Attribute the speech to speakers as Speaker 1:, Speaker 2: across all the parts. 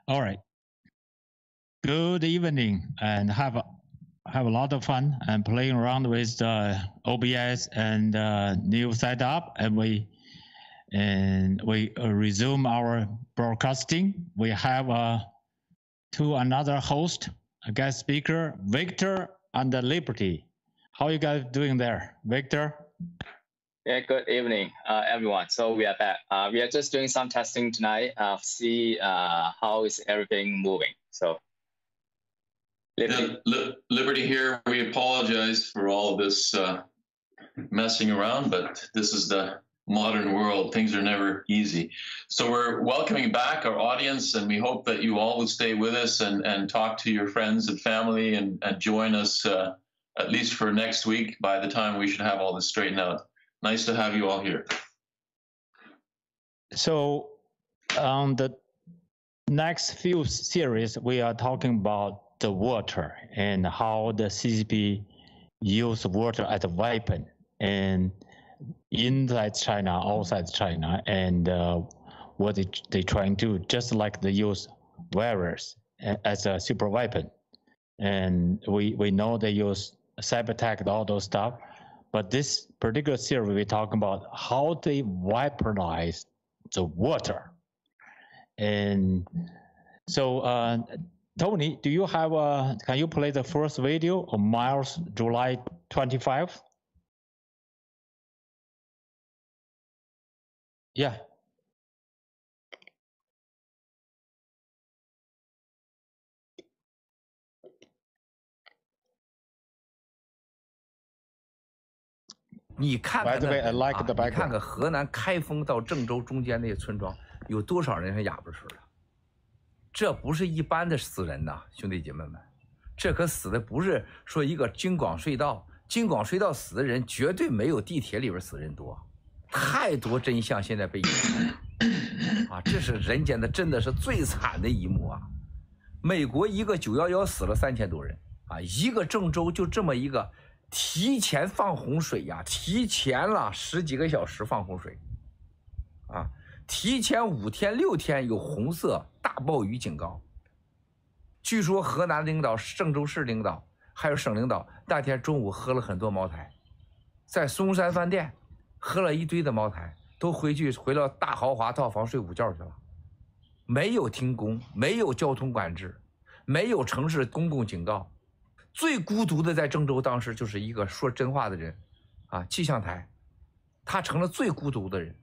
Speaker 1: All right. Good evening, and have a lot of fun and playing around with OBS and new setup, and we resume our broadcasting. We have another host, a guest speaker, Victor and Liberty. How are you guys doing there, Victor?
Speaker 2: Yeah, good evening, everyone. So we are back. We are just doing some testing tonight. See how is everything moving. So,
Speaker 3: Liberty. Yeah, Liberty here. We apologize for all of this messing around, but this is the modern world. Things are never easy. So we're welcoming back our audience, and we hope that you all will stay with us and talk to your friends and family and join us at least for next week. By the time we should have all this straightened out. Nice to have you all here.
Speaker 1: So on the next few series, we are talking about the water and how the CCP use water as a weapon and inside China, outside China, and what they trying to do, just like they use virus as a super weapon. And we know they use cyber attack and all those stuff. But this particular series, we're talking about how they weaponize the water. And so, Tony, do you have can you play the first video of Miles, July 25? Yeah.
Speaker 4: 你看看那人啊，你看看河南开封到郑州中间那些村庄，有多少人是哑巴吃的？这不是一般的死人呐，兄弟姐妹们，这可死的不是说一个京广隧道，京广隧道死的人绝对没有地铁里边死人多，太多真相现在被隐瞒啊！这是人间的，真的是最惨的一幕啊！美国一个911死了3000多人啊，一个郑州就这么一个。提前放洪水呀，提前了10几个小时放洪水，啊，提前5天6天有红色大暴雨警告。据说河南领导、郑州市领导还有省领导那天中午喝了很多茅台，在嵩山饭店喝了一堆的茅台，都回了大豪华套房睡午觉去了，没有停工，没有交通管制，没有城市公共警告。最孤独的在郑州当时就是一个说真话的人，啊，气象台，他成了最孤独的人，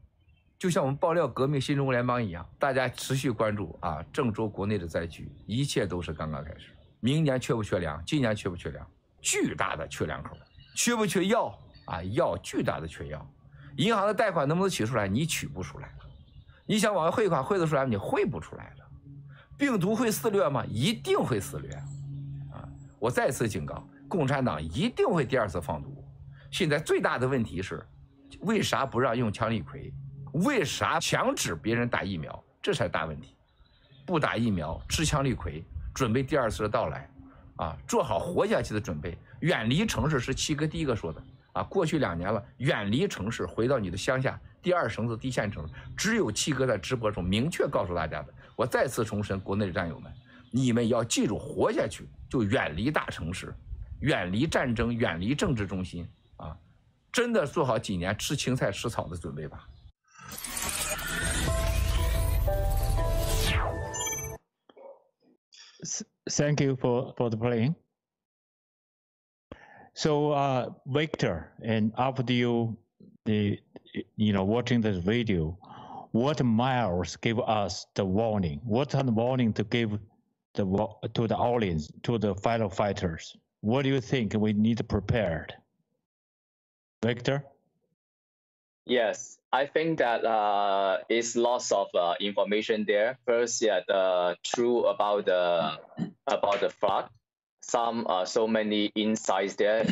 Speaker 4: 就像我们爆料革命新中国联邦一样，大家持续关注啊，郑州国内的灾区，一切都是刚刚开始。明年缺不缺粮？今年缺不缺粮？巨大的缺粮口。缺不缺药？啊，药巨大的缺药。银行的贷款能不能取出来？你取不出来了。你想往外汇款汇得出来，你汇不出来了。病毒会肆虐吗？一定会肆虐。我再次警告，共产党一定会第2次放毒。现在最大的问题是，为啥不让用羟氯喹？为啥强制别人打疫苗？这才是大问题。不打疫苗，吃羟氯喹，准备第2次的到来，啊，做好活下去的准备。远离城市是七哥第一个说的啊。过去2年了，远离城市，回到你的乡下，第2绳子、第1线城市，只有七哥在直播中明确告诉大家的。我再次重申，国内的战友们，你们要记住，活下去。就远离大城市，远离战争，远离政治中心啊！真的做好几年吃青菜吃草的准备吧。
Speaker 1: Thank you for the playing. So Victor, and after you watching this video, what Miles gave us the warning? What kind of warning to give? To the audience, to the fellow fighters, what do you think we need prepared? Victor?
Speaker 2: Yes, I think that is lots of information there. First, yeah, the truth about the flood. Some so many insights there.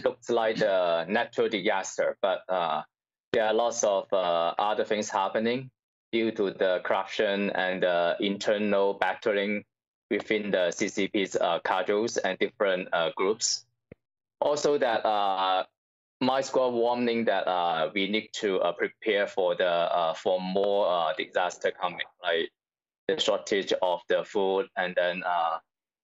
Speaker 2: Looks like the natural disaster, but there are lots of other things happening due to the corruption and internal battling within the CCP's cadres and different groups. Also that my squad warning that we need to prepare for more disaster coming. Like shortage of the food, and then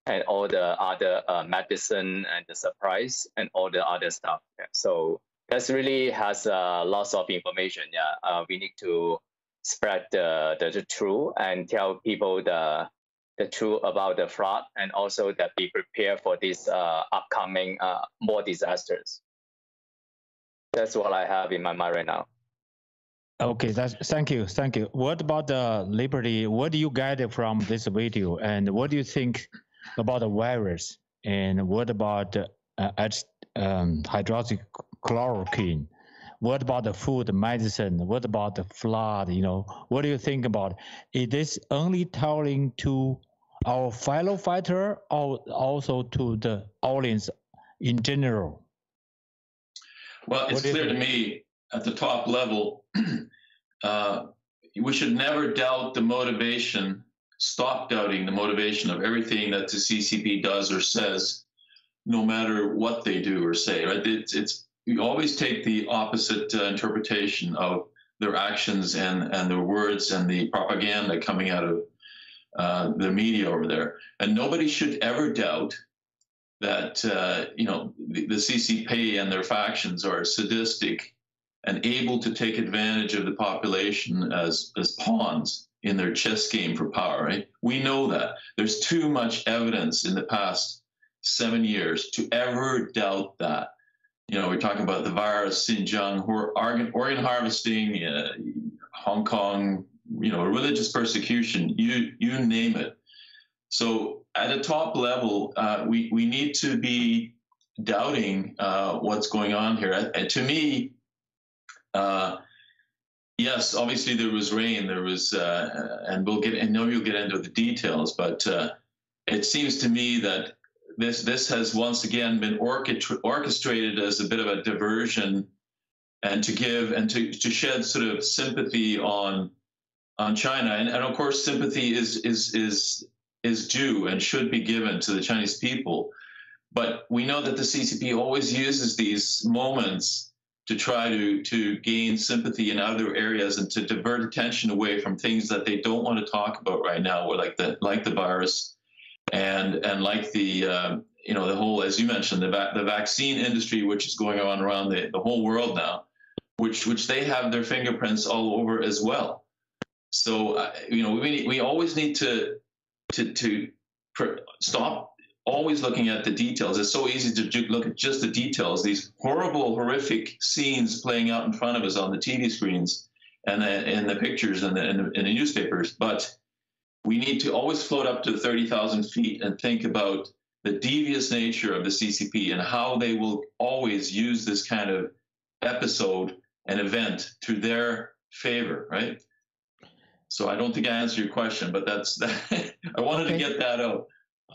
Speaker 2: and all the other medicine and the supplies and all the other stuff. Yeah. So that's really has lots of information. Yeah, we need to spread the truth and tell people the truth about the flood, and also that be prepared for these upcoming more disasters. That's what I have in my mind right now.
Speaker 1: Okay, thank you. What about the Liberty? What do you get from this video, and what do you think about the virus? And what about hydroxychloroquine? What about the food, medicine? What about the flood? What do you think about it? Is this only telling to our fellow fighter, or also to the audience in general?
Speaker 3: Well, it's clear to me at the top level, we should never doubt the motivation, stop doubting the motivation of everything that the CCP does or says, no matter what they do or say, right? You always take the opposite interpretation of their actions and their words and the propaganda coming out of the media over there. And nobody should ever doubt that the CCP and their factions are sadistic and able to take advantage of the population as pawns in their chess game for power, right? We know that. There's too much evidence in the past 7 years to ever doubt that. We're talking about the virus, Xinjiang, organ harvesting, Hong Kong, religious persecution, you name it. So at a top level, we need to be doubting what's going on here. And to me, yes, obviously there was rain, and I know you'll get into the details, but it seems to me that this has once again been orchestrated as a bit of a diversion, and to shed sort of sympathy on China, and of course sympathy is due and should be given to the Chinese people. But we know that the CCP always uses these moments to try to gain sympathy in other areas and to divert attention away from things that they don't want to talk about right now, like the virus and like the the whole, as you mentioned, the vaccine industry, which is going on around the whole world now, which they have their fingerprints all over as well. So we always need to stop always looking at the details. It's so easy to look at just the details, these horrific scenes playing out in front of us on the TV screens and in the pictures and in the newspapers. But we need to always float up to 30,000 feet and think about the devious nature of the CCP and how they will always use this kind of episode and event to their favor, right? So I don't think I answered your question, but that's I wanted to get that out.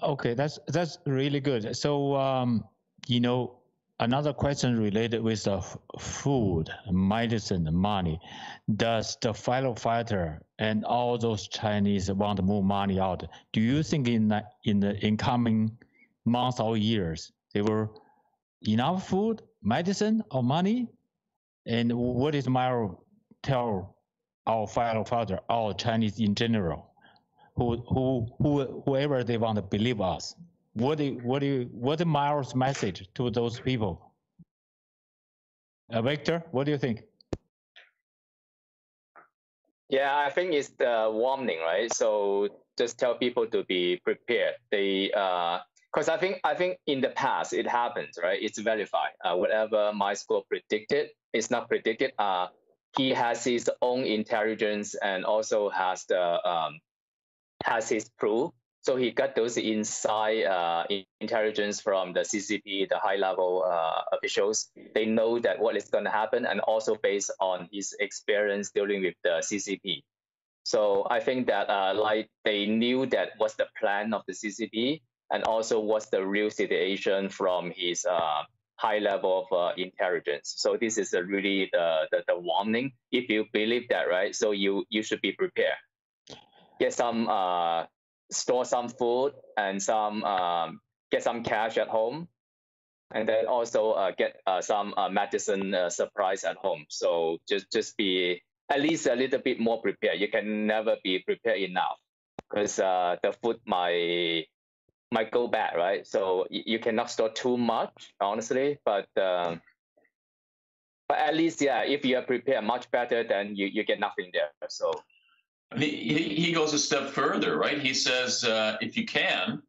Speaker 1: Okay, that's really good. So another question related with the food, medicine, money. Does the fellow fighter and all those Chinese want to move money out? Do you think in the incoming months or years there were enough food, medicine, or money? And what is my tell our fellow fighter, our Chinese in general, whoever they want to believe us? What is Myers' message to those people? Victor, what do you think?
Speaker 2: Yeah, I think it's the warning, right? So just tell people to be prepared. Because I think in the past it happens, right? It's verified. Whatever my school predicted, it's not predicted. He has his own intelligence and also has his proof. So he got those inside intelligence from the CCP, the high-level officials. They know that what is going to happen, and also based on his experience dealing with the CCP. So I think that they knew that what's the plan of the CCP, and also what's the real situation from his high level of intelligence. So this is really the warning. If you believe that, right? So you should be prepared. Get some store some food and get some cash at home, and then also get some medicine supplies at home. So just be at least a little bit more prepared. You can never be prepared enough. because the food might go bad, right? So you cannot store too much, honestly. But at least, yeah, if you are prepared much better, then you get nothing there. So
Speaker 3: he goes a step further, right? He says, if you can,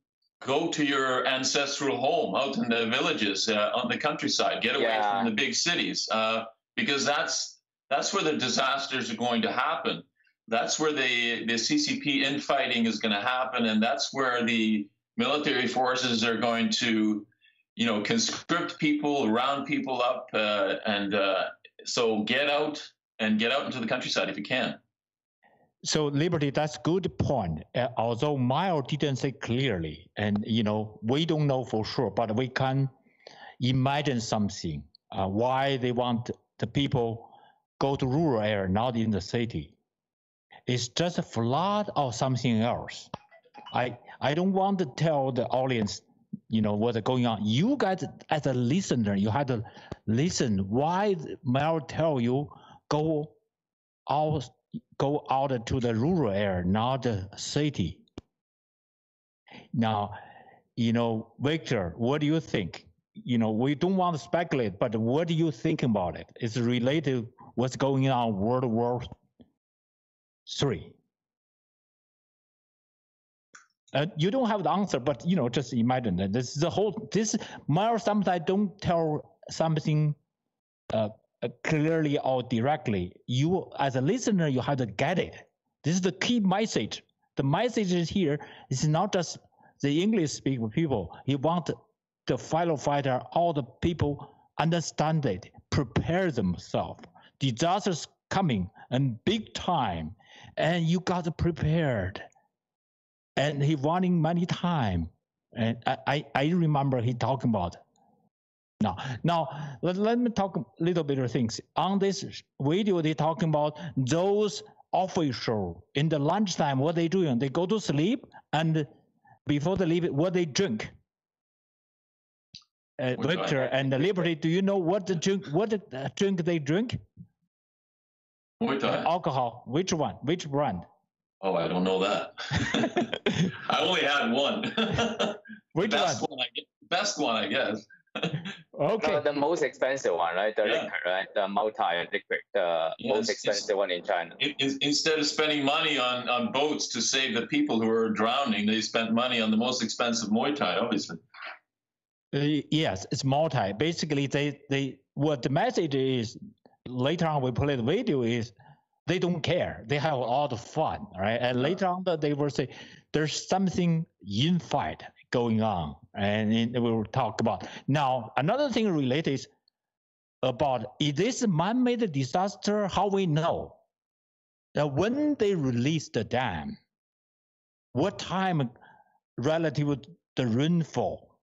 Speaker 3: go to your ancestral home out in the villages on the countryside, get away from the big cities, because that's where the disasters are going to happen. That's where the CCP infighting is going to happen, and that's where the military forces are going to, conscript people, round people up, and so get out into the countryside if you can.
Speaker 1: So Liberty, that's good point. Although Mao didn't say clearly, and we don't know for sure, but we can imagine something. Why they want the people go to rural area, not in the city. It's just a flood or something else. I don't want to tell the audience, what's going on. You guys, as a listener, you have to listen. Why Mao tell you go out to the rural area, not the city? Now, Victor, what do you think? We don't want to speculate, but what do you think about it? It's related to what's going on World War III. You don't have the answer, but just imagine that this Mao sometimes don't tell something clearly or directly. You as a listener, you have to get it. This is the key message. The message is here is not just the English-speaking people. You want the fellow fighter, all the people understand it, prepare themselves. Disasters coming and big time, and you got prepared. And he running many time, and I remember he talking about. Now let me talk a little bit of things. On this video, they talking about those officials in the lunchtime. What they doing? They go to sleep, and before they leave, what they drink. Victor and Liberty, do you know what the drink? What the drink they drink? Alcohol. Which one? Which brand?
Speaker 3: Oh, I don't know that. I only had one.
Speaker 1: Which
Speaker 3: best one? Best one, I guess.
Speaker 1: Okay.
Speaker 2: No, the most expensive one, right? The liquor, right? The multi-liquid, the most expensive one in China.
Speaker 3: Instead of spending money on boats to save the people who are drowning, they spent money on the most expensive Muay Thai, obviously.
Speaker 1: Yes, it's multi. Basically, they what the message is. Later on, we play the video is. They don't care. They have a lot of fun, right? And later on, they will say, there's something in fight going on, and we will talk about. Now, another thing related is about, is this man-made disaster? How we know? That when they release the dam, what time relative to the rainfall?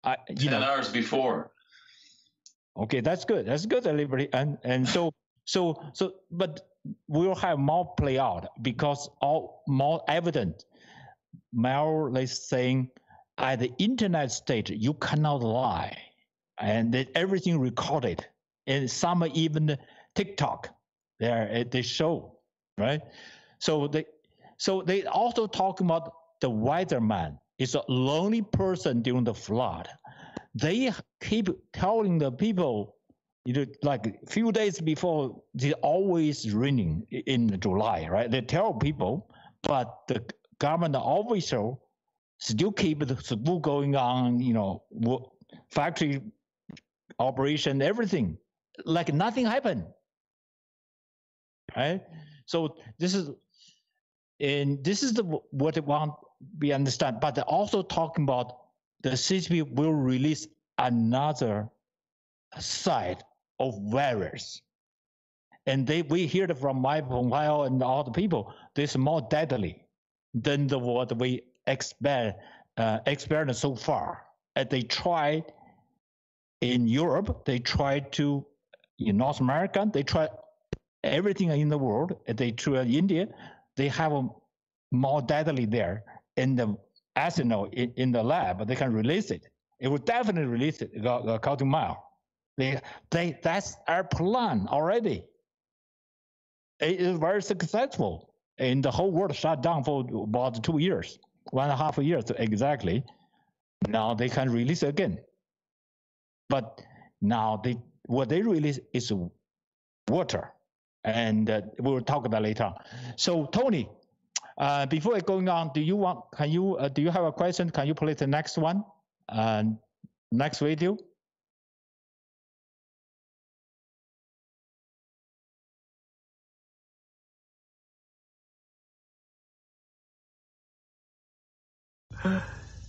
Speaker 3: 10 hours before.
Speaker 1: Okay, that's good. That's good, Liberty. And so, but we'll have more play out because more evident. Mao is saying at the internet stage, you cannot lie, and everything recorded, and some even TikTok, they show, right? So they also talk about the weatherman is a lonely person during the flood. They keep telling the people, like a few days before, it's always raining in July, right? They tell people, but the government official still keep the school going on, factory operation, everything, like nothing happened, right? So this is what they want we understand, but they're also talking about the CCP will release another side of virus. And we heard it from Mike Pompeo and all the people, this is more deadly than what we experienced so far. And they tried in Europe, they tried to, in North America, they tried everything in the world. They tried India, they have a more deadly there in the arsenal in the lab, they can release it. It will definitely release it, according to Mao. That's our plan already. It is very successful. and the whole world shut down for about 2 years, 1.5 years exactly. Now they can release again. But now what they release is water, and we'll talk about later. So Tony, before going on, do you have a question? Can you play the next one? Next video.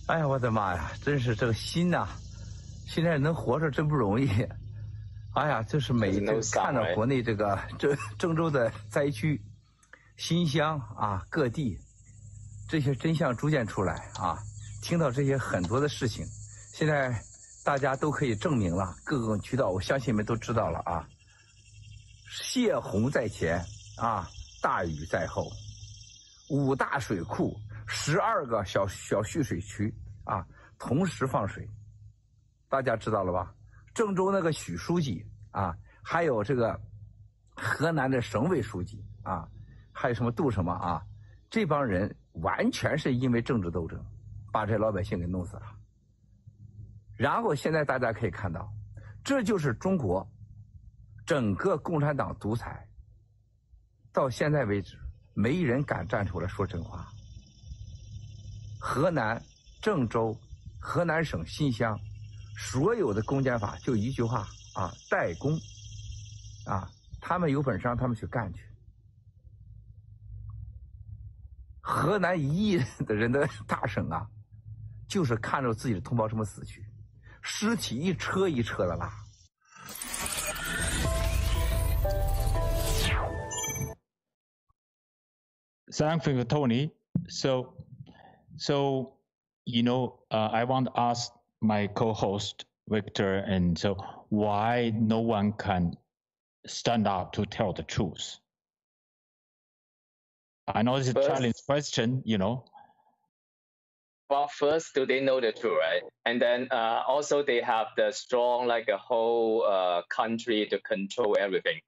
Speaker 4: 哎呀，我的妈呀！真是这个心呐，现在能活着真不容易。哎呀，就是看到国内这个郑州的灾区、新乡啊各地，这些真相逐渐出来啊，听到这些很多的事情，现在大家都可以证明了，各个渠道我相信你们都知道了啊。泄洪在前啊，大雨在后，5大水库。12个小蓄水区啊，同时放水，大家知道了吧？郑州那个许书记啊，还有这个河南的省委书记啊，还有什么杜什么啊，这帮人完全是因为政治斗争，把这老百姓给弄死了。然后现在大家可以看到，这就是中国整个共产党独裁，到现在为止，没人敢站出来说真话。河南郑州、河南省新乡，所有的公检法就一句话啊，怠工啊，他们有本事让他们去干去。河南1亿的人的大省啊，就是看着自己的同胞这么死去，尸体一车一车的拉。
Speaker 1: Thank you, Tony. So, I want to ask my co-host Victor, and so why no one can stand up to tell the truth? I know it's a challenge question,
Speaker 2: Well, first, do they know the truth, right? And then also they have the strong, like a whole country to control everything.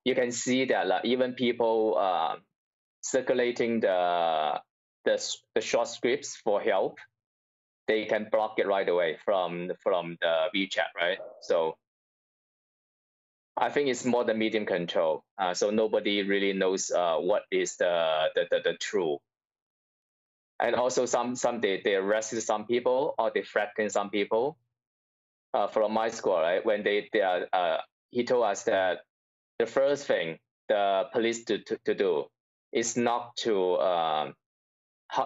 Speaker 2: You can see that even people circulating the short scripts for help, they can block it right away from the WeChat, right? So I think it's more the medium control. So nobody really knows what is the truth. And also they arrested some people or they threatened some people. From my school, right? When he told us that the first thing the police to do is not to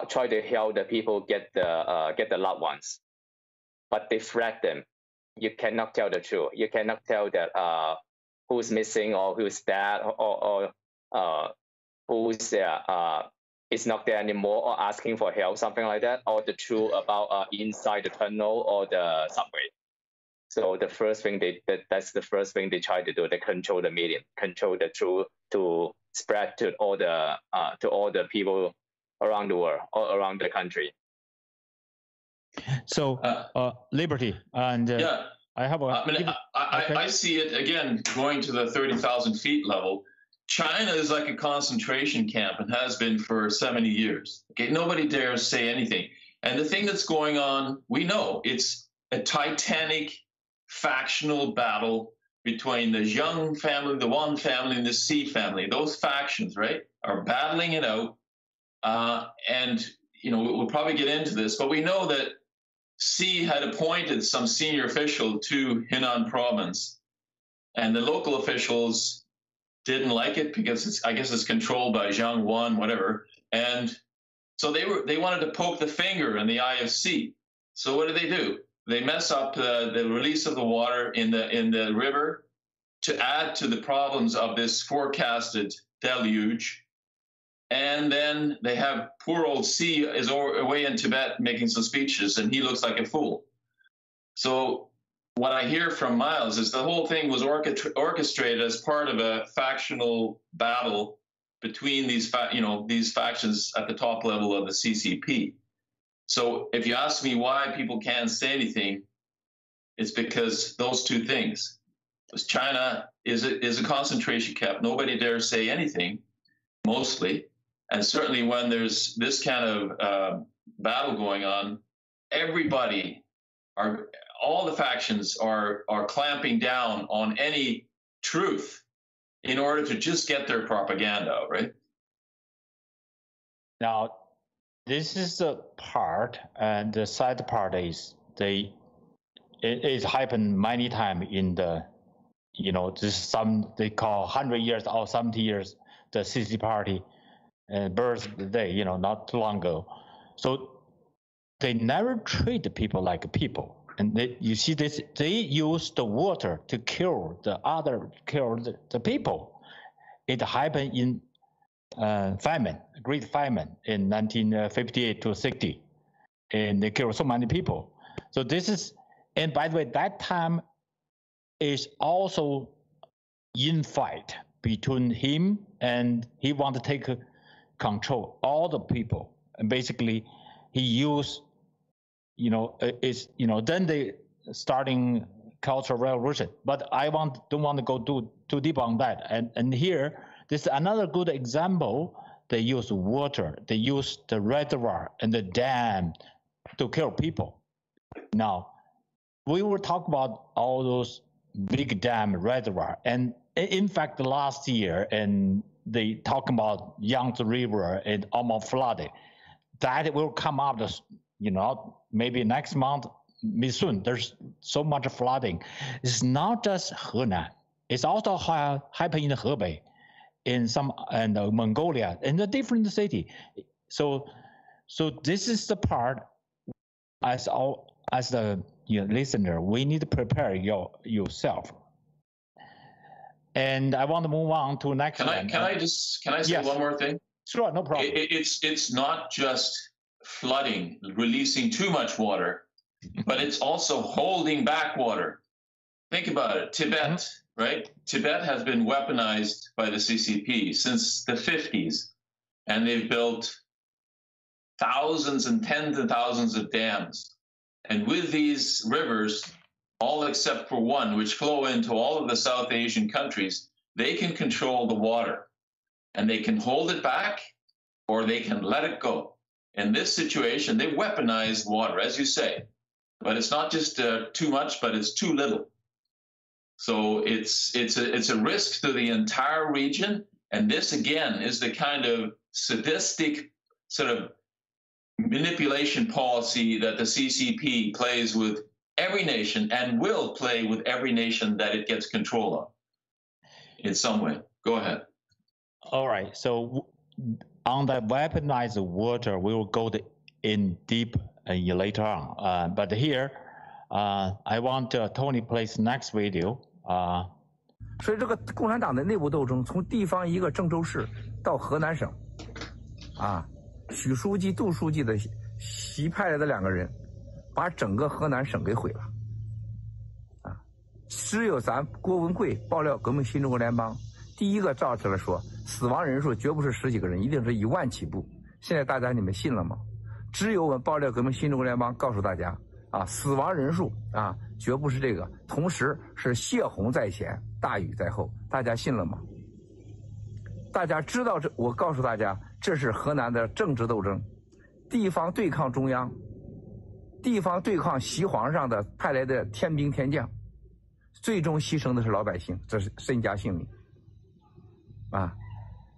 Speaker 2: try to help the people get the loved ones, but they threat them. You cannot tell the truth. You cannot tell that who's missing or who's dead or who's there is not there anymore or asking for help, something like that, or the truth about inside the tunnel or the subway. So the first thing that's the first thing they try to do. They control the medium, control the truth to spread to all the people around the world or around the country.
Speaker 1: So Liberty and I have
Speaker 3: I see it again going to the 30,000 feet level. China is like a concentration camp and has been for 70 years. Okay, nobody dares say anything. And the thing that's going on, we know it's a titanic factional battle between the Zheng family, the Wan family, and the Xi family. Those factions, right, are battling it out. And, we'll probably get into this, but we know that Xi had appointed some senior official to Henan province, and the local officials didn't like it because I guess it's controlled by Zhang Wan, whatever. And so they wanted to poke the finger in the eye of Xi. So what do? They mess up the release of the water in the river to add to the problems of this forecasted deluge. And then they have poor old Xi is away in Tibet making some speeches, and he looks like a fool. So what I hear from Miles is the whole thing was orchestrated as part of a factional battle between these factions at the top level of the CCP. So if you ask me why people can't say anything, it's because those two things. Because China is a concentration camp. Nobody dares say anything, mostly. And certainly when there's this kind of battle going on, all the factions are clamping down on any truth in order to just get their propaganda out, right?
Speaker 1: Now, this is the part, and the side part is it happened many times in the, this they call 100 years or 70 years, the CC party birthday, not too long ago. So they never treat people like people. And you see this, they use the water to kill the people. It happened in famine, great famine in 1958 to 60. And they killed so many people. So this is, and by the way, that time is also in fight between him and he want to take control all the people. And basically he used, then they starting Cultural Revolution. But I don't want to go too deep on that. And here, this is another good example. They use water, they use the reservoir and the dam to kill people. Now, we will talk about all those big dam reservoir. And in fact, last year, and they talk about Yangtze River and almost flooded. That will come up, maybe next month, soon. There's so much flooding. It's not just Henan. It's also happened in Hebei, in Mongolia, in a different city. So this is the part, as the listener, we need to prepare yourself. And I want to move on to next one.
Speaker 3: Can I say one more thing?
Speaker 1: Sure, no problem.
Speaker 3: It's not just flooding, releasing too much water, but it's also holding back water. Think about it. Tibet, right? Tibet has been weaponized by the CCP since the 50s, and they've built thousands and tens of thousands of dams. And with these rivers, all except for one, which flow into all of the South Asian countries, they can control the water. And they can hold it back, or they can let it go. In this situation, they weaponized water, as you say. But it's not just too much, but it's too little. So it's a risk to the entire region. And this, again, is the kind of sadistic sort of manipulation policy that the CCP plays with every nation and will play with every nation that it gets control of in some way. Go ahead.
Speaker 1: All right. So on the weaponized water, we will go in deep later on. But here, I want Tony plays next video.
Speaker 4: 所以这个共产党的内部斗争，从地方一个郑州市到河南省，许书记、杜书记的习派来的2个人，把整个河南省给毁了。只有咱郭文贵爆料革命新中国联邦第一个站出来说，死亡人数绝不是10几个人，一定是1万起步。现在大家你们信了吗？只有我们爆料革命新中国联邦告诉大家，死亡人数绝不是这个，同时是泄洪在前，大雨在后，大家信了吗？大家知道我告诉大家，这是河南的政治斗争，地方对抗中央，地方对抗习皇上的派来的天兵天将，最终牺牲的是老百姓，这是身家性命。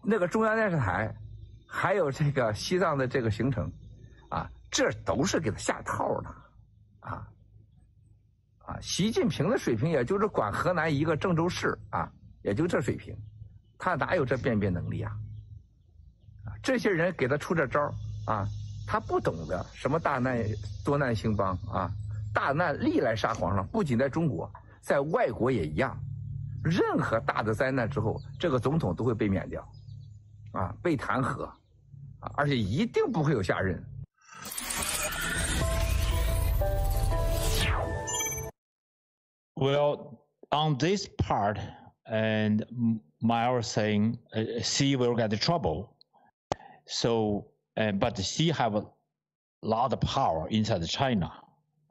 Speaker 4: 那个中央电视台，还有这个西藏的这个行程，这都是给他下套的，习近平的水平也就是管河南一个郑州市也就这水平，他哪有这辨别能力啊？这些人给他出这招他不懂得什么大难多难兴邦大难历来杀皇上，不仅在中国，在外国也一样。任何大的灾难之后，这个总统都会被免掉，被弹劾，而且一定不会有下任。
Speaker 1: Well, on this part, and Maya was saying, Xi will get in trouble. So, but Xi have a lot of power inside China,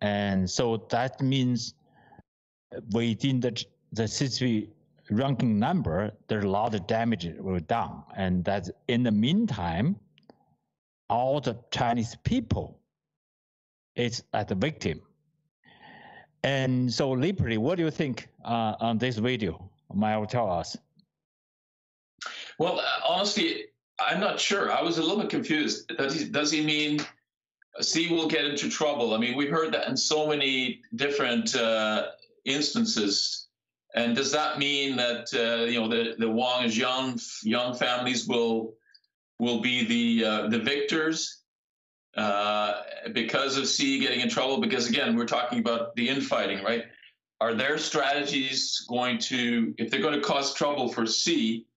Speaker 1: and so that means within the CCP ranking number, there's a lot of damage were done. And that in the meantime, all the Chinese people is at the victim. And so Liberty, what do you think on this video? Maya will tell us.
Speaker 3: Well, honestly, I'm not sure. I was a little bit confused. Does he mean Xi will get into trouble? I mean, we heard that in so many different instances. And does that mean that the Wang and Yang families will be the victors because of Xi getting in trouble? Because again, we're talking about the infighting, right? Are their strategies going to, if they're going to cause trouble for Xi,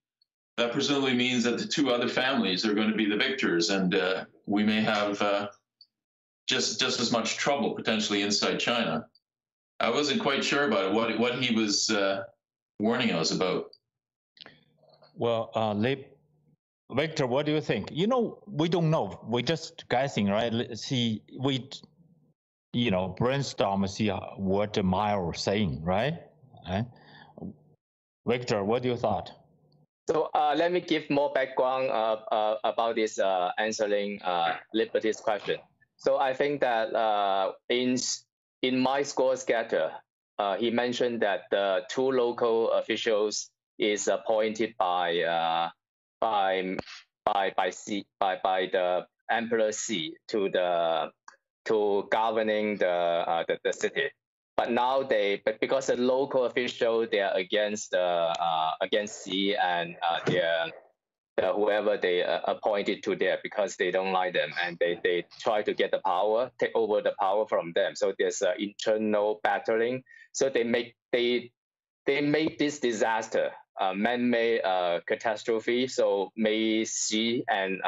Speaker 3: that presumably means that the two other families are going to be the victors, and we may have just as much trouble potentially inside China. I wasn't quite sure about it, what he was warning us about.
Speaker 1: Well, Victor, what do you think? We don't know. We're just guessing, right? Let's see, we, brainstorm, see what Maya was saying, right? Victor, what do you thought?
Speaker 2: So let me give more background about this answering Liberty's question. So I think that in my score scatter, he mentioned that the two local officials is appointed by the Emperor Xi to governing the city. But now because the local official, they are against Xi and whoever they appointed to there, because they don't like them, and they try to get the power, take over the power from them. So there's internal battling. So they make this disaster man-made catastrophe. So may Xi and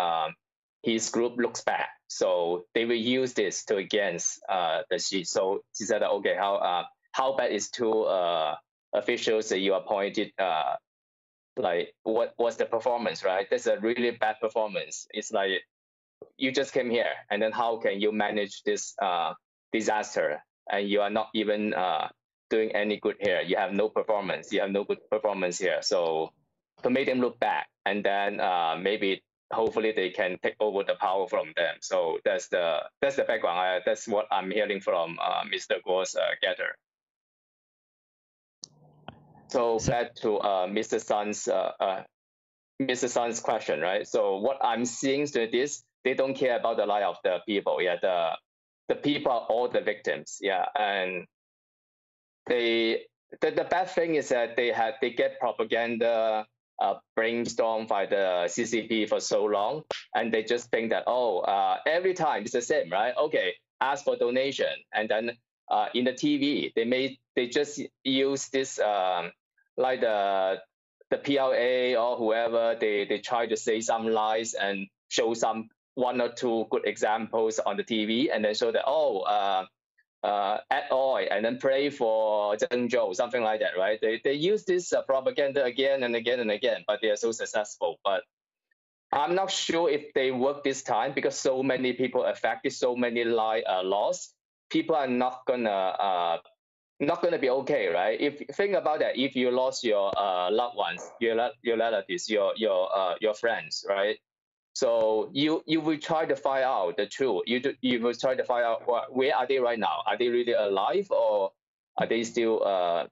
Speaker 2: his group looks bad. So they will use this to against the Xi. So she said, okay, how bad is two officials that you appointed? Like what's the performance, right? That's a really bad performance. It's like you just came here, and then how can you manage this disaster? And you are not even doing any good here. You have no performance. You have no good performance here. So to make them look bad, and then hopefully they can take over the power from them. So that's the background. That's what I'm hearing from Mr. Guo's gather. So back to Mr. Sun's question, right? So what I'm seeing to this, they don't care about the life of the people. Yeah, the people are all the victims. Yeah, and the bad thing is that they get propaganda brainstormed by the CCP for so long, and they just think that every time it's the same, right? Okay, ask for donation, and then in the TV they just use this like the PLA or whoever, they try to say some lies and show some one or two good examples on the TV, and then show that add oil and then pray for Zheng Zhou, something like that, right? They use this propaganda again and again and again, but they are so successful. But I'm not sure if they work this time, because so many people affected, so many lives lost. People are not gonna be okay, right? If think about that, if you lost your loved ones, your relatives, your friends, right? So you will try to find out the truth. You will try to find out where are they right now? Are they really alive, or are they still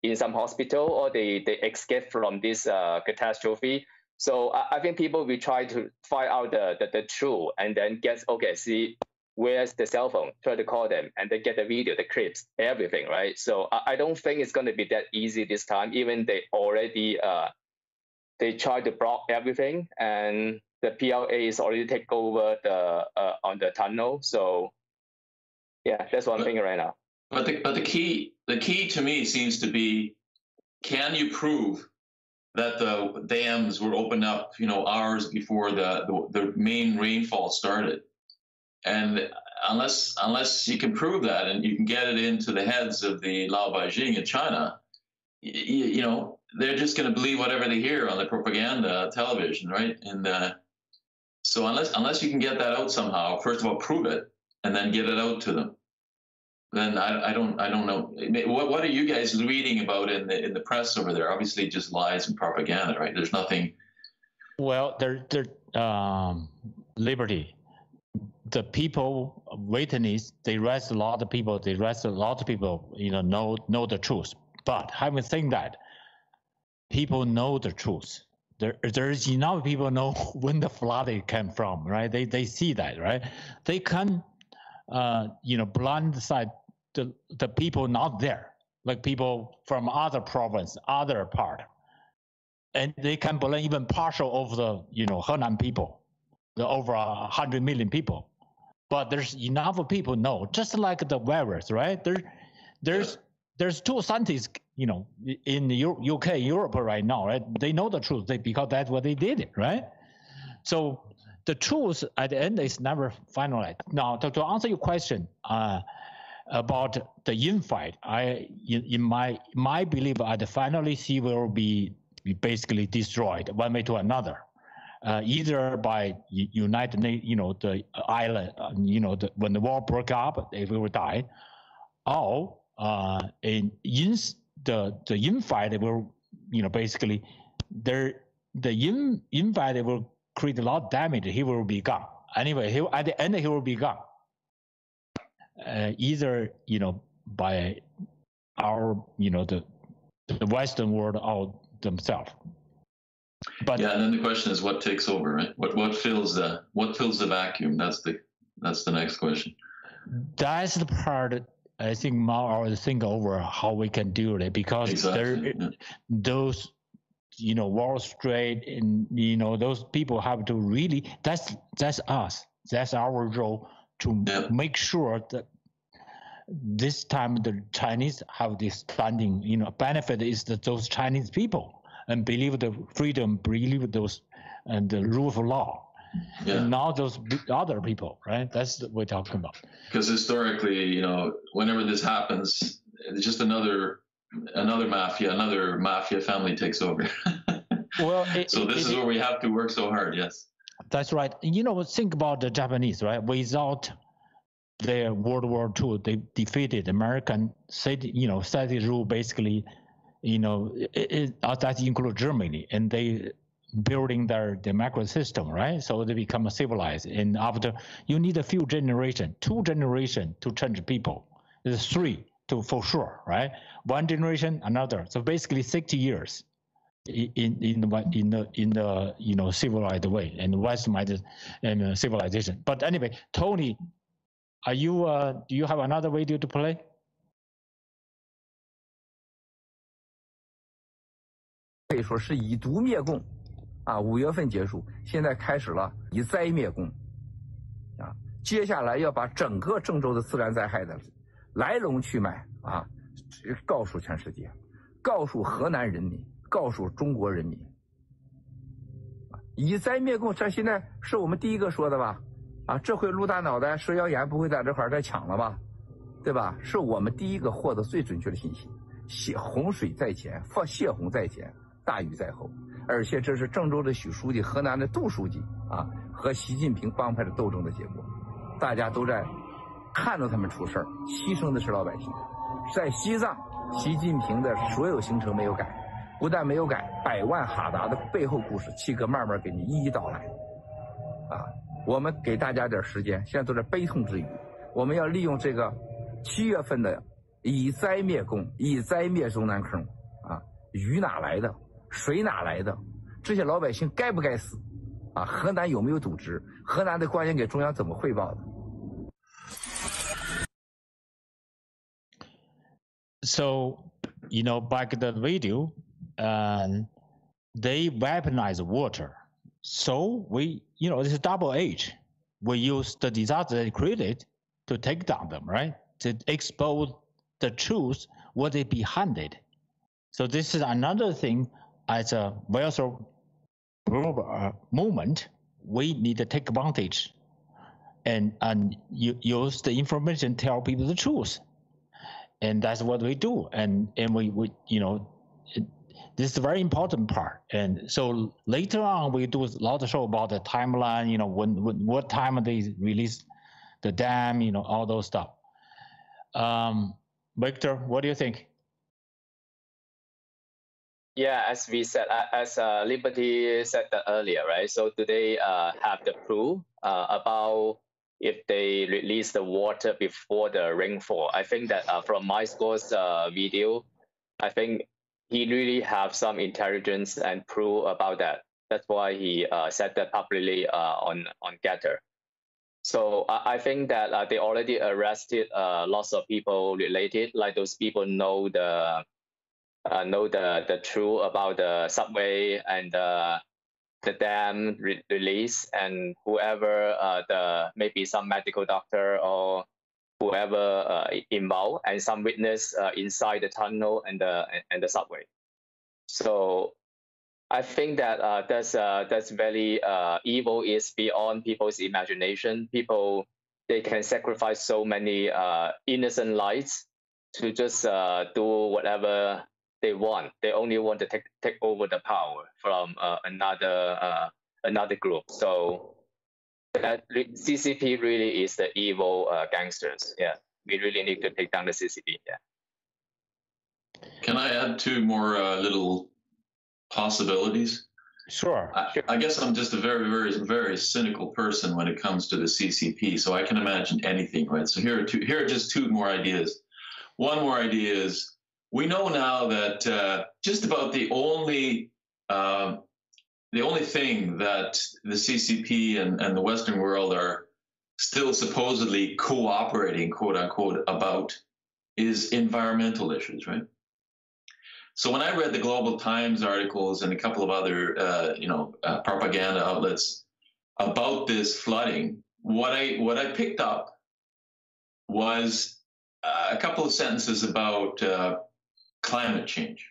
Speaker 2: in some hospital, or they escaped from this catastrophe? So I think people will try to find out the truth, and then see where's the cell phone, try to call them, and then get the video, the clips, everything, right? So I don't think it's going to be that easy this time. Even they already they try to block everything, and the PLA is already take over on the tunnel. So yeah, that's what I'm thinking right now.
Speaker 3: But the key to me seems to be, can you prove that the dams were opened up, hours before the main rainfall started? And unless you can prove that, and you can get it into the heads of the Lao Beijing in China, they're just going to believe whatever they hear on the propaganda television, right? And so unless you can get that out somehow, first of all, prove it, and then get it out to them. then I don't know. What are you guys reading about in the press over there? Obviously, just lies and propaganda, right? There's nothing. Well,
Speaker 1: Liberty. The people witness, they arrest a lot of people. They arrest a lot of people. Know the truth. But having said that, people know the truth. There's enough people know when the flooding came from, right? They see that, right? They can, blindside the people not there, like people from other province, other part, and they can blame even partial of the, Henan people, the over 100 million people. But there's enough people know, just like the virus, right? There's two scientists, in the UK, Europe right now, right? They know the truth because that's what they did, right? So the truth at the end is never finalized. Now, to answer your question about the infight, in my belief, finally she will be basically destroyed one way to another, either by United Nations, the island, when the war broke up, they will die, or in the infight will, basically the infight will create a lot of damage. He will be gone. Anyway, at the end he will be gone. Either by our the Western world or themselves. But
Speaker 3: yeah, and then the question is what takes over, right? What fills the vacuum? That's the next question.
Speaker 1: That's the part I think Mao always think over how we can do it, because those Wall Street and those people have to really, that's us, that's our role to make sure that this time the Chinese have this standing, benefit is that those Chinese people and believe the freedom, believe those and the rule of law. Yeah. And not those other people, right? That's what we're talking about.
Speaker 3: Because historically, whenever this happens, it's just another mafia family takes over. Well, so this is where we have to work so hard. Yes,
Speaker 1: that's right. Think about the Japanese, right? Without their World War II, they defeated American state rule basically. That includes Germany, and they building their democratic system, right? So they become civilized. And after, you need a few generations, 2 generations to change people. There's 3 for sure, right? 1 generation, another. So basically 60 years in the civilized way and Western and civilization. But anyway, Tony, are you do you have another video to play?
Speaker 4: 可以说是以毒灭共。5月份结束，现在开始了以灾灭共，接下来要把整个郑州的自然灾害的来龙去脉告诉全世界，告诉河南人民，告诉中国人民。以灾灭共，这现在是我们第一个说的吧？这回陆大脑袋蛇妖眼不会在这块再抢了吧？对吧？是我们第一个获得最准确的信息。洪水在前，泄洪在前，大雨在后。而且这是郑州的许书记、河南的杜书记和习近平帮派的斗争的结果，大家都在看到他们出事儿，牺牲的是老百姓。在西藏，习近平的所有行程没有改，不但没有改，100万哈达的背后故事，七哥慢慢给你一一道来。我们给大家点时间，现在都在悲痛之余，我们要利用这个7月份的以灾灭共，以灾灭中南坑雨哪来的？水哪来的？这些老百姓该不该死？河南有没有渎职？河南的官员给中央怎么汇报的？
Speaker 1: So, back the video, they weaponize water. So we, it's double edge. We use the disaster they created to take down them, right? To expose the truth, what is behind it. So this is another thing. As a well-served movement, we need to take advantage and use the information, tell people the truth, and that's what we do. And we this is a very important part. And so later on, we do a lot of show about the timeline. What time they release the dam, all those stuff. Victor, what do you think?
Speaker 2: Yeah, as we said, as Liberty said that earlier, right? So do they have the proof about if they release the water before the rainfall? I think that from my score's video, I think he really have some intelligence and proof about that. That's why he said that publicly on Getter. So I think that they already arrested lots of people related, like those people know the truth about the subway and the dam release, and whoever maybe some medical doctor or whoever involved, and some witness inside the tunnel and the subway. So I think that that's very evil is beyond people's imagination. People, they can sacrifice so many innocent lives to just do whatever they want. They only want to take over the power from another group. So that CCP really is the evil gangsters. Yeah, we really need to take down the CCP. Yeah.
Speaker 3: Can I add two more little possibilities?
Speaker 1: Sure.
Speaker 3: I guess I'm just a very, very, very cynical person when it comes to the CCP, so I can imagine anything, right? So here are just two more ideas. One more idea is, we know now that just about the only thing that the CCP and the Western world are still supposedly cooperating, quote unquote, about is environmental issues, right? So when I read the Global Times articles and a couple of other, propaganda outlets about this flooding, what I picked up was a couple of sentences about climate change,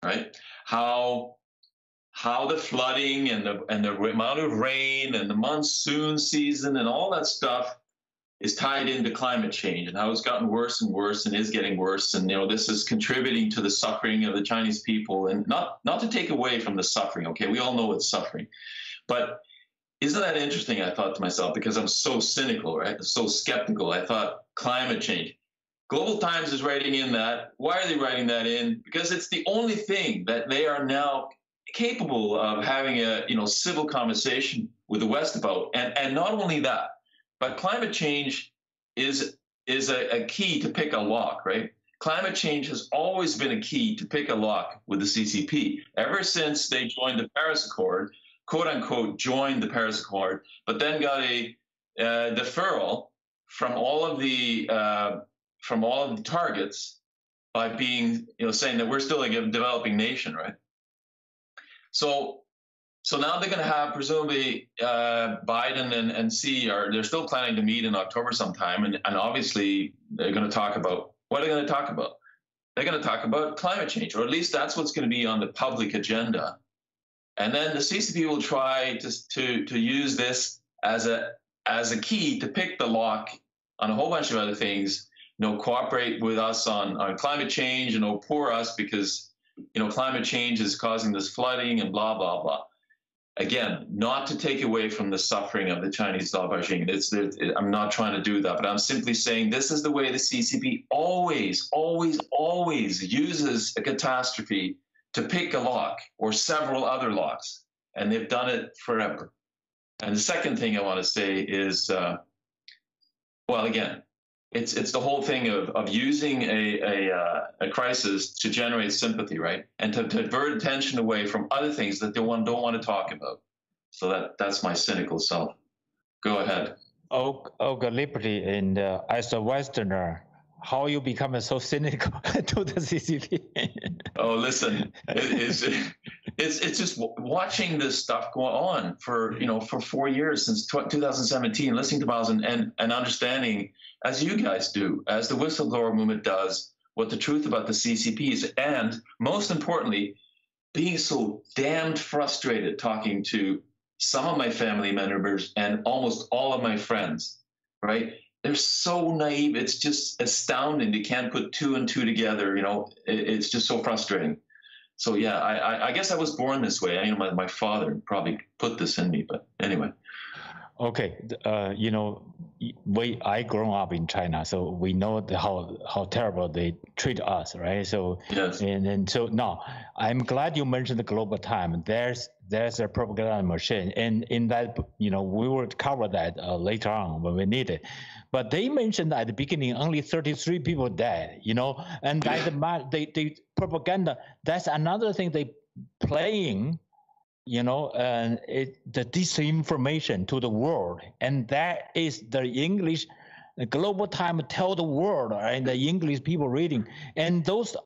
Speaker 3: right? How the flooding and the amount of rain and the monsoon season and all that stuff is tied into climate change, and how it's gotten worse and worse and is getting worse. And, this is contributing to the suffering of the Chinese people, and not to take away from the suffering. Okay, we all know it's suffering, but isn't that interesting? I thought to myself, because I'm so cynical, right? So skeptical. I thought climate change. Global Times is writing in that. Why are they writing that in? Because it's the only thing that they are now capable of having a civil conversation with the West about. And not only that, but climate change is a key to pick a lock, right? Climate change has always been a key to pick a lock with the CCP. Ever since they joined the Paris Accord, quote unquote, joined the Paris Accord, but then got a deferral from all of the targets by being, saying that we're still a developing nation, right? So now they're going to have, presumably, Biden and Xi they're still planning to meet in October sometime, and obviously they're going to talk about, what are they going to talk about? They're going to talk about climate change, or at least that's what's going to be on the public agenda. And then the CCP will try to use this as a key to pick the lock on a whole bunch of other things. Cooperate with us on climate change, and poor us because climate change is causing this flooding and blah blah blah. Again, not to take away from the suffering of the Chinese Beijing. I'm not trying to do that, but I'm simply saying this is the way the CCP always, always, always uses a catastrophe to pick a lock or several other locks, and they've done it forever. And the second thing I want to say is, again, it's the whole thing of using a crisis to generate sympathy, right? And to divert attention away from other things that they don't want to talk about. So that's my cynical self. Go ahead.
Speaker 1: Okay, Liberty, and as a Westerner, how you become so cynical to the CCP?
Speaker 3: Oh, listen, it's just watching this stuff go on for 4 years, since 2017, listening to Miles and understanding, as you guys do, as the whistleblower movement does, what the truth about the CCP is, and most importantly, being so damned frustrated talking to some of my family members and almost all of my friends, right? They're so naive. It's just astounding. They can't put two and two together. It's just so frustrating. So yeah, I guess I was born this way. My father probably put this in me, but anyway.
Speaker 1: Okay, I grown up in China, so we know how terrible they treat us, right? So
Speaker 3: yes,
Speaker 1: and so now I'm glad you mentioned the global time. There's a propaganda machine, and in that we will cover that later on when we need it. But they mentioned at the beginning only 33 people died, and that they propaganda. That's another thing they playing. And the disinformation to the world, and that is the English, the global time tell the world, and the English people reading, and those,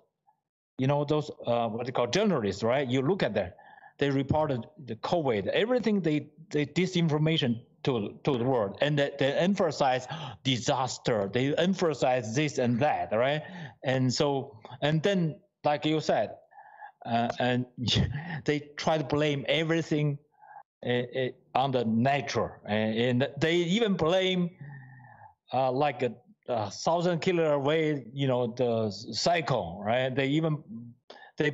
Speaker 1: what they call journalists, right? You look at that, they reported the COVID, everything they disinformation to the world, and they emphasize disaster, they emphasize this and that, right? And so, and then, like you said. And they try to blame everything on the nature, and they even blame like a 1,000 km away, the cyclone, right? They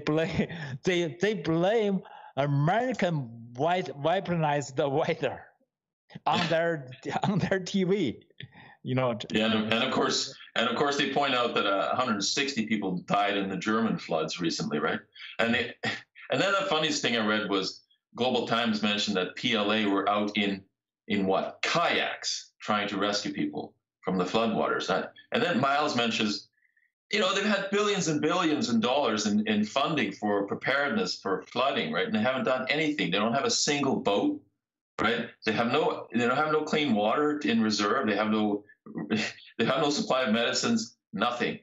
Speaker 1: blame they blame American weaponize the weather on their TV.
Speaker 3: Yeah, and of course they point out that 160 people died in the German floods recently, right? And then the funniest thing I read was Global Times mentioned that PLA were out in what, kayaks trying to rescue people from the floodwaters. And then Miles mentions, they've had billions and billions of dollars in funding for preparedness for flooding, right? And they haven't done anything. They don't have a single boat, right? They don't have no clean water in reserve. They have no supply of medicines, nothing.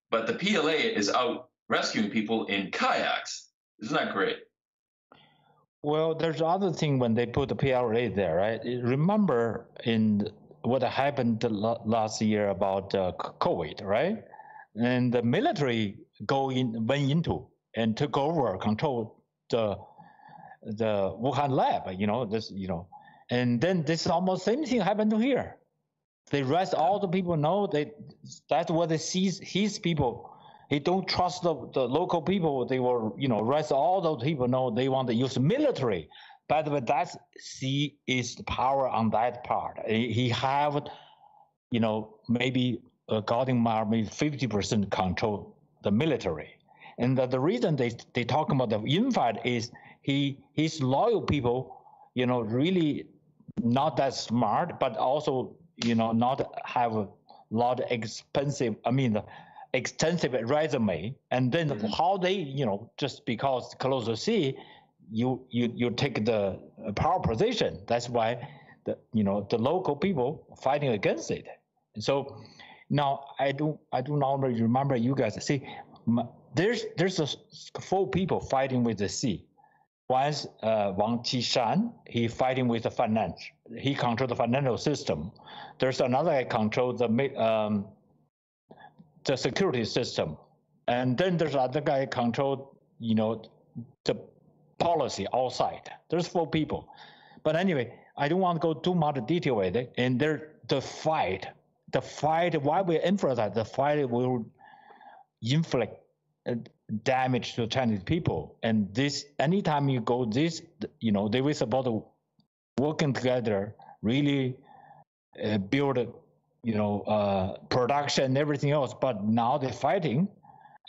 Speaker 3: But the PLA is out rescuing people in kayaks. Isn't that great?
Speaker 1: Well, there's other thing when they put the PLA there, right? Remember in what happened last year about COVID, right? And the military went into and took over, control the Wuhan lab, and then this almost same thing happened here. They arrest all the people. That's what they see. His people, he don't trust the local people. They will, arrest all those people. No, they want to use military. By the way, is the power on that part. He have, maybe according to maybe 50% control the military. And the reason they talk about the infight is his loyal people, really not that smart, but also not have a lot of extensive resume, and then how they, just because close to sea, you take the power position. That's why the local people fighting against it. And so now I do not remember you guys. See, there's 4 people fighting with the sea. One's Wang Qishan, he fighting with the finance. He controls the financial system. There's another guy controls the security system, and then there's other guy control the policy outside. There's 4 people, but anyway, I don't want to go too much detail with it. And the fight. Why we emphasize the fight will inflict damage to Chinese people, and this anytime you go this, they were supposed to working together, really build production and everything else, but now they're fighting,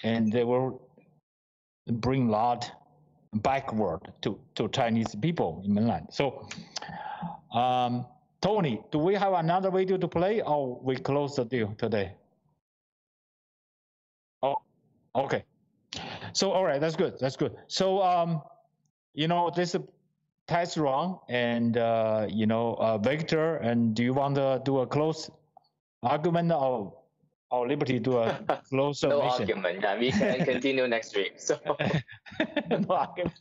Speaker 1: and they will bring a lot backward to Chinese people in mainland. So Tony, do we have another video to play, or we close the deal today? Oh, okay. So, all right, that's good. So, this is test run, and, Victor, and do you want to do a close argument, or Liberty do a close
Speaker 2: no
Speaker 1: submission?
Speaker 2: Argument. Yeah, we can continue next week. So
Speaker 1: no argument.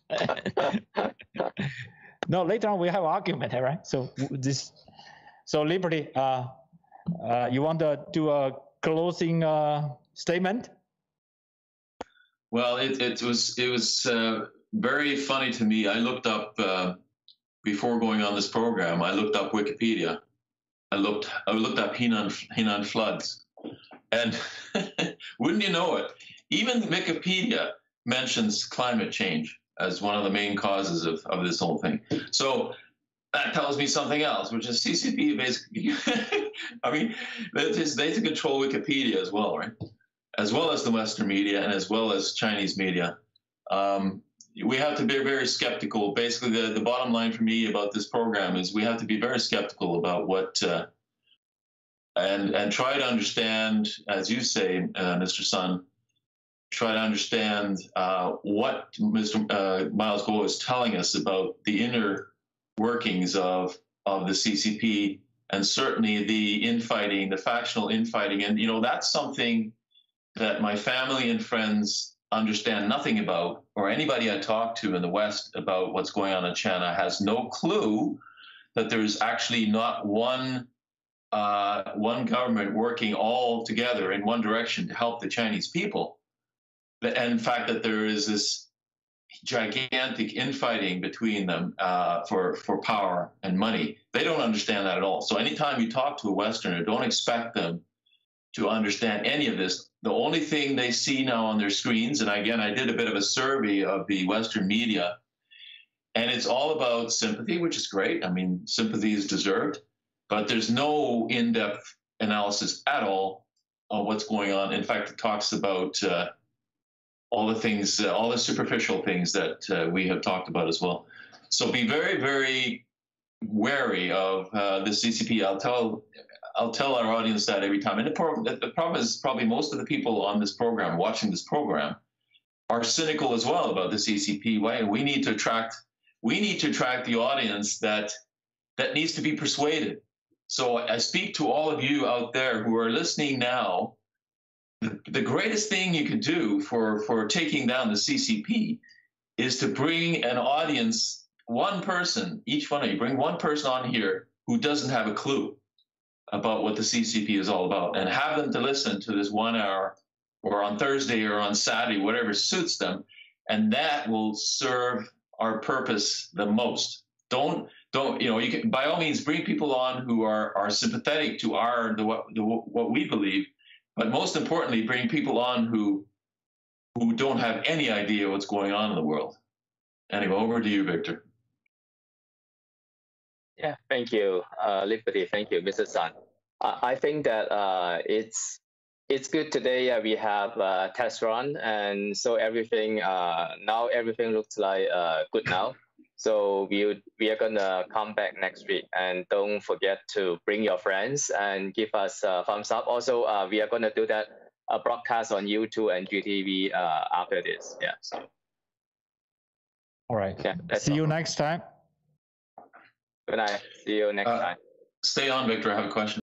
Speaker 1: No, later on we have argument, right? So Liberty, you want to do a closing statement?
Speaker 3: Well, it was very funny to me. I looked up before going on this program. I looked up Wikipedia. I looked up Henan floods, and wouldn't you know it? Even Wikipedia mentions climate change as one of the main causes of this whole thing. So that tells me something else, which is CCP basically. I mean, they control Wikipedia as well, right? As well as the Western media and as well as Chinese media. We have to be very skeptical. Basically, the bottom line for me about this program is we have to be very skeptical about what, and try to understand, as you say, Mr. Sun, try to understand what Mr. Miles Guo is telling us about the inner workings of the CCP, and certainly the infighting, the factional infighting. And, that's something that my family and friends understand nothing about, or anybody I talk to in the West about what's going on in China has no clue that there's actually not one government working all together in one direction to help the Chinese people. And in fact, that there is this gigantic infighting between them for power and money. They don't understand that at all. So anytime you talk to a Westerner, don't expect them to understand any of this. The only thing they see now on their screens, and again, I did a bit of a survey of the Western media, and it's all about sympathy, which is great. I mean, sympathy is deserved, but there's no in-depth analysis at all of what's going on. In fact, it talks about all the things, all the superficial things that we have talked about as well. So be very, very wary of the CCP. I'll tell our audience that every time. And the problem is probably most of the people on this program, watching this program, are cynical as well about the CCP. Why? We need to attract the audience that needs to be persuaded. So I speak to all of you out there who are listening now. The greatest thing you can do for taking down the CCP is to bring an audience, one person, each one of you, bring one person on here who doesn't have a clue about what the CCP is all about, and have them to listen to this 1 hour, or on Thursday or on Saturday, whatever suits them, and that will serve our purpose the most. Don't you can, by all means, bring people on who are sympathetic to what we believe, but most importantly, bring people on who don't have any idea what's going on in the world. Anyway, over to you, Victor.
Speaker 2: Yeah, thank you, Liberty. Thank you, Mr.Sun. I think that it's good today. We have a test run, and so everything now everything looks like good now. So we are gonna come back next week, and don't forget to bring your friends and give us a thumbs up. Also, we are gonna do that broadcast on YouTube and GTV after this. Yeah. So.
Speaker 1: All right. Yeah, see you next time.
Speaker 2: Good night. See you next time.
Speaker 3: Stay on, Victor. I have a question.